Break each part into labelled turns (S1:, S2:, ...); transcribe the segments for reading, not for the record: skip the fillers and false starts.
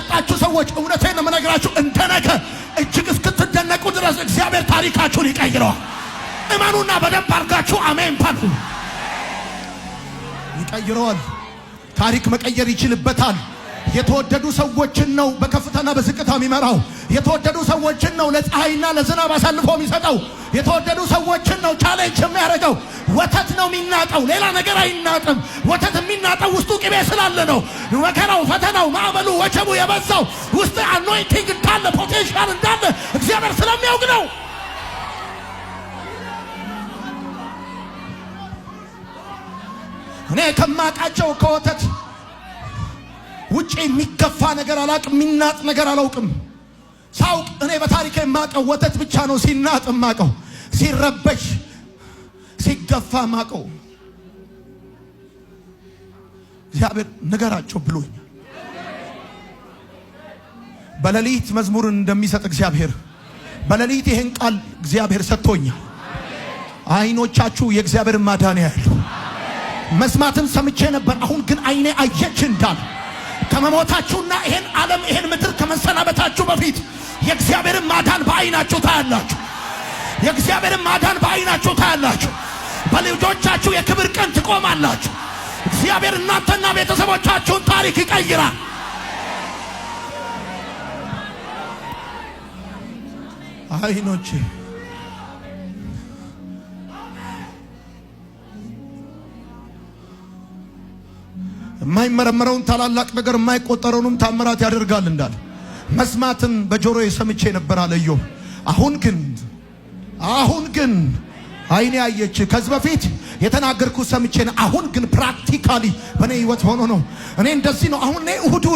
S1: የሰጣችሁ ሰዎች እውነቴን ነው የምነግራችሁ እንደነገ እጅግ እስክትደነቁ ድረስ እግዚአብሔር ታሪካችሁን ይቀይረዋል። እመኑና በደንብ አድርጋችሁ አሜን በሉ። ይቀይረዋል። ታሪክ መቀየር ይችልበታል። የተወደዱ ሰዎችን ነው በከፍታና በዝቅታ የሚመራው። የተወደዱ ሰዎችን ነው ለፀሐይና ለዝናብ አሳልፎ የሚሰጠው። የተወደዱ ሰዎችን ነው ቻሌንጅ የሚያደርገው። ወተት ነው የሚናጠው፣ ሌላ ነገር አይናጥም። ወተት የሚናጠው ውስጡ ቅቤ ስላለ ነው። መከራው፣ ፈተናው፣ ማዕበሉ፣ ወጀቡ የበዛው ውስጥ አኖይንቲንግ እንዳለ ፖቴንሻል እንዳለ እግዚአብሔር ስለሚያውቅ ነው። እኔ ከማቃቸው ከወተት ውጪ የሚገፋ ነገር አላውቅም፣ የሚናጥ ነገር አላውቅም። ሳውቅ እኔ በታሪኬ የማውቀው ወተት ብቻ ነው። ሲናጥ የማውቀው፣ ሲረበሽ ሲገፋ የማውቀው። እግዚአብሔር ንገራቸው ብሎኛል። በሌሊት መዝሙርን እንደሚሰጥ እግዚአብሔር በሌሊት ይሄን ቃል እግዚአብሔር ሰጥቶኛል። አይኖቻችሁ የእግዚአብሔር ማዳን ያያሉ። መስማትን ሰምቼ ነበር፣ አሁን ግን አይኔ አየች እንዳለ ከመሞታችሁና ይሄን ዓለም ይሄን ምድር ከመሰናበታችሁ በፊት የእግዚአብሔርን ማዳን በአይናችሁ ታያላችሁ። የእግዚአብሔርን ማዳን በአይናችሁ ታያላችሁ። በልጆቻችሁ የክብር ቀን ትቆማላችሁ። እግዚአብሔር እናንተና ቤተሰቦቻችሁን ታሪክ ይቀይራል። አይኖቼ የማይመረመረውን ታላላቅ ነገር የማይቆጠረውንም ታምራት ያደርጋል እንዳለ መስማትን በጆሮዬ ሰምቼ ነበር አለ ኢዮብ። አሁን ግን አይኔ አየች። ከዚህ በፊት የተናገርኩት ሰምቼ ነው። አሁን ግን ፕራክቲካሊ በኔ ህይወት ሆኖ ነው። እኔ እንደዚህ ነው። አሁን እኔ እሁድ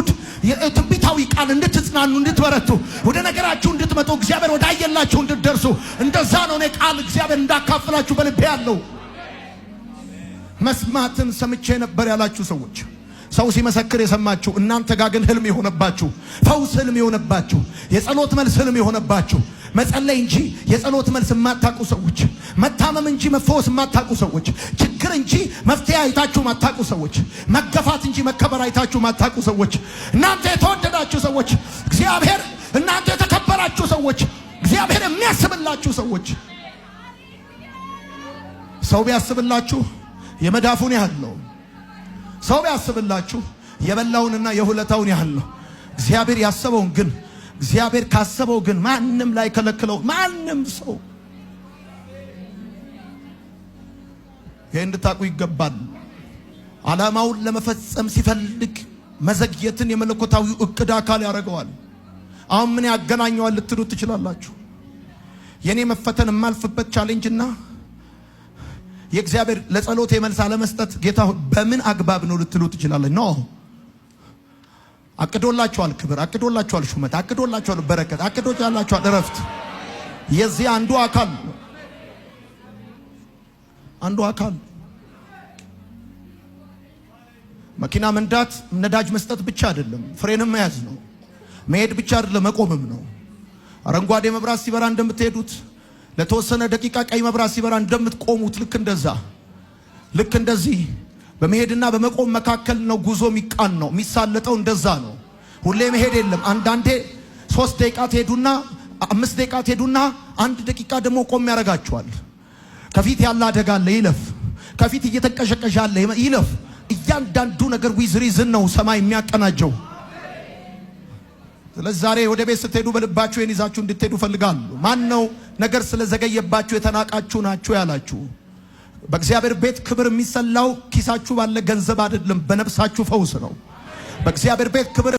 S1: ትንቢታዊ ቃል እንድትጽናኑ፣ እንድትበረቱ፣ ወደ ነገራችሁ እንድትመጡ፣ እግዚአብሔር ወዳየላችሁ እንድትደርሱ እንደዛ ነው እኔ ቃል እግዚአብሔር እንዳካፍላችሁ በልቤ ያለው። መስማትን ሰምቼ ነበር ያላችሁ ሰዎች ሰው ሲመሰክር የሰማችሁ እናንተ ጋር ግን ህልም የሆነባችሁ፣ ፈውስ ህልም የሆነባችሁ፣ የጸሎት መልስ ህልም የሆነባችሁ፣ መጸለይ እንጂ የጸሎት መልስ የማታውቁ ሰዎች፣ መታመም እንጂ መፈወስ የማታውቁ ሰዎች፣ ችግር እንጂ መፍትሄ አይታችሁ የማታውቁ ሰዎች፣ መገፋት እንጂ መከበር አይታችሁ የማታውቁ ሰዎች፣ እናንተ የተወደዳችሁ ሰዎች፣ እግዚአብሔር እናንተ የተከበራችሁ ሰዎች፣ እግዚአብሔር የሚያስብላችሁ ሰዎች። ሰው ቢያስብላችሁ የመዳፉን ያህል ነው። ሰው ቢያስብላችሁ የበላውንና የሁለታውን ያህል ነው። እግዚአብሔር ያሰበውን ግን እግዚአብሔር ካሰበው ግን ማንም ላይ ከለክለው ማንም ሰው ይሄን እንድታውቁ ይገባል። ዓላማውን ለመፈጸም ሲፈልግ መዘግየትን የመለኮታዊ እቅድ አካል ያደርገዋል። አሁን ምን ያገናኘዋል ልትሉ ትችላላችሁ። የኔ መፈተን የማልፍበት ቻሌንጅና የእግዚአብሔር ለጸሎት የመልስ አለመስጠት ጌታ በምን አግባብ ነው ልትሉ ትችላላችሁ። ኖ አቅዶላችኋል ክብር፣ አቅዶላችኋል ሹመት፣ አቅዶላችኋል በረከት፣ አቅዶላችኋል እረፍት። የዚህ አንዱ አካል መኪና መንዳት ነዳጅ መስጠት ብቻ አይደለም፣ ፍሬንም መያዝ ነው። መሄድ ብቻ አይደለም፣ መቆምም ነው። አረንጓዴ መብራት ሲበራ እንደምትሄዱት ለተወሰነ ደቂቃ ቀይ መብራት ሲበራ እንደምትቆሙት ልክ እንደዚህ በመሄድና በመቆም መካከል ነው ጉዞ የሚቃን ነው የሚሳለጠው። እንደዛ ነው። ሁሌ መሄድ የለም። አንዳንዴ 3 ደቂቃ ትሄዱና 5 ደቂቃ ትሄዱና 1 ደቂቃ ደግሞ ቆም ያረጋችኋል። ከፊት ያለ አደጋ አለ፣ ይለፍ። ከፊት እየተንቀሸቀሸ አለ፣ ይለፍ። እያንዳንዱ ነገር ዊዝ ሪዝን ነው ሰማይ የሚያቀናጀው። ስለዚህ ዛሬ ወደ ቤት ስትሄዱ በልባችሁ ይዛችሁ እንድትሄዱ ፈልጋለሁ። ማን ነው ነገር ስለዘገየባችሁ የተናቃችሁ ናችሁ ያላችሁ? በእግዚአብሔር ቤት ክብር የሚሰላው ኪሳችሁ ባለ ገንዘብ አይደለም፣ በነፍሳችሁ ፈውስ ነው። በእግዚአብሔር ቤት ክብር